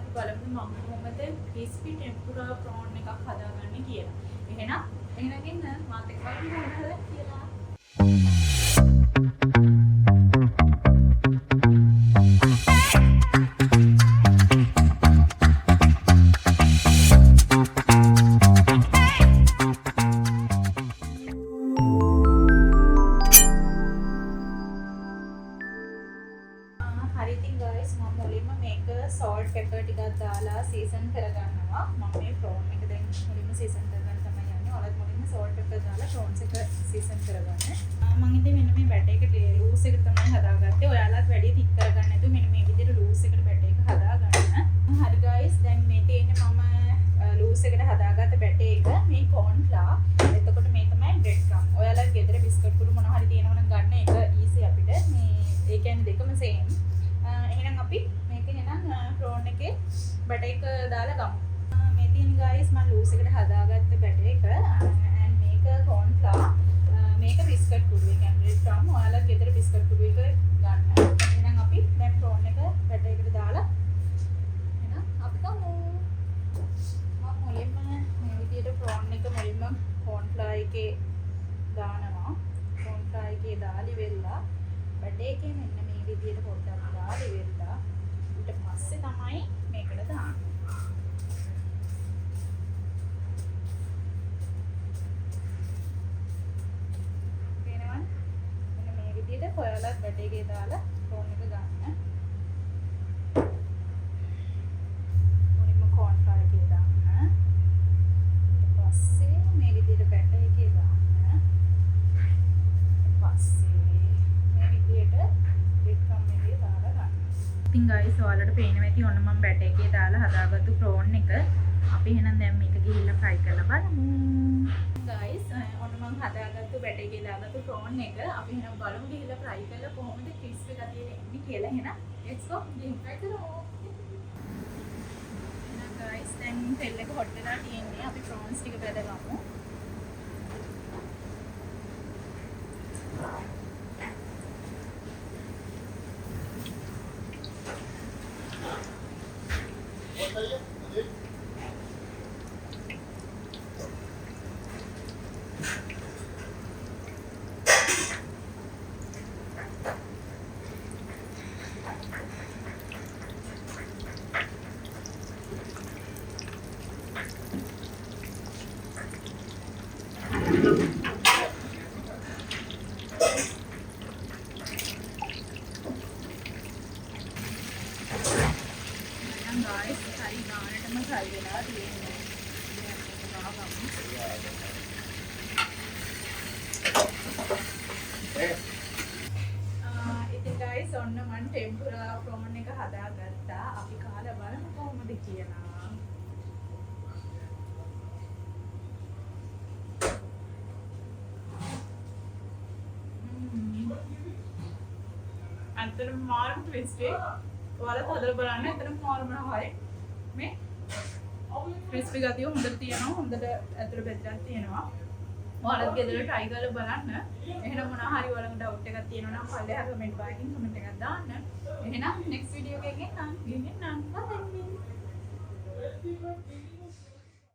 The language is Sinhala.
අපි බලමු මම කොහොමද crispy tempura prawn එකක් හදාගන්නේ කියලා. එහෙනම් මාත් එක්ක බලමු කියලා. salt pepper ටිකක් දාලා සීසන් කරගන්නවා. මම මේ prawn එක දැන් මුලින්ම සීසන් කරගන්න තමයි යන්නේ. ඔයාලත් මුලින්ම salt pepper දාලා prawns එක සීසන් කරගන්න. මම ඉතින් මෙන්න මේ බැටර් එක ලූස් එකට තමයි හදාගත්තේ. ඔයාලත් වැඩි thick කරගන්න නැතුව මෙන්න මේ විදිහට ලූස් එකට බැටර් එක හදාගන්න. හරි guys, දැන් මේ තියෙන්නේ මම ලූස් එකට හදාගත්ත බැටර් එක. මේ corn flour. එතකොට මේ තමයි bread crumb. ඔයාලත් ගෙදර බිස්කට් කුඩු මොනවා හරි තියෙනවා නම් ගන්න. ඒක easy අපිට. මේ ඒ කියන්නේ දෙකම same. එහෙනම් අපි prawn එකේ බැටර් එක දාලා ගමු. මේ තියෙන guys මම ලූස් එකට හදාගත්ත බැටර් එක and මේක corn flour මේක බිස්කට් කුඩු එක and bread crumb. ඔයාලා ගෙදර බිස්කට් කුඩු එක ගන්න. එහෙනම් අපි දැන් prawn එක බැටර් එකට දාලා එහෙනම් අපි ගමු. මම මුලින්ම මේ විදිහට prawn එක මුලින්ම corn flour එකේ දානවා. corn flour එකේ දාලි වෙලා බැටර් එකේ මෙන්න මේ විදිහට පොඩ්ඩක් දාලි වෙලා ඊට පස්සේ තමයි මේකට දාන්නේ. පේනවද? මෙන්න මේ විදිහට ඔයාලත් බැටර් එකේ දාලා prawn එක ගන්න. මුලින්ම corn flour එකේ දාන්න. ඊට පස්සේ මේ විදිහට බැටර් එකේ දාන්න. ඊට පස්සේ මේ විදිහට bread crumb එකේ දාලා ගන්න. ඉතින් guys ඔයාලට පේනවා ඇති ඔන්න මම බැටර් එකේ දාලා හදාගත්තු prawn එක. අපි එහෙනම් දැන් මේක ගිහිල්ලා fry කරලා බලමු. guys ඔන්න මම හදාගත්තු බැටර් එකේ දාගත්තු prawn එක අපි එහෙනම් බලමු ගිහිල්ලා fry කරලා කොහොමද crispy ගතිය එන්නේ කියලා. එහෙනම් let's go ගිහින් fry කරමු. එහෙනම් guys දැන් තෙල් එක hot වෙලා තියෙන්නේ. අපි prawns ටික බෙදගමු. guys hari ගානටම fry වෙලා තියෙනවා. ඉතින් guys ඔන්න මම tempura prawn එක හදාගත්තා. අපි කාලා බලමු කොහොමද කියලා. අන්තරම මාරු ට්විස්ට් එක ඔයාලත් හදලා බලන්න. එතන මාරු හරි මේ ක්‍රිස්පි ගතිය හොඳට තියෙනවා. හොඳට ඇතුළ බෙදලා තියෙනවා. ඔයාලත් ගෙදර try කරලා බලන්න. එහෙනම් මොනවා හරි ඔයාලට doubt එකක් තියෙනවා නම් පල්ලෙහා comment box එකකින් comment එකක් දාන්න. එහෙනම් next video එකකින් නම් ගිහින් නම් බලන්න.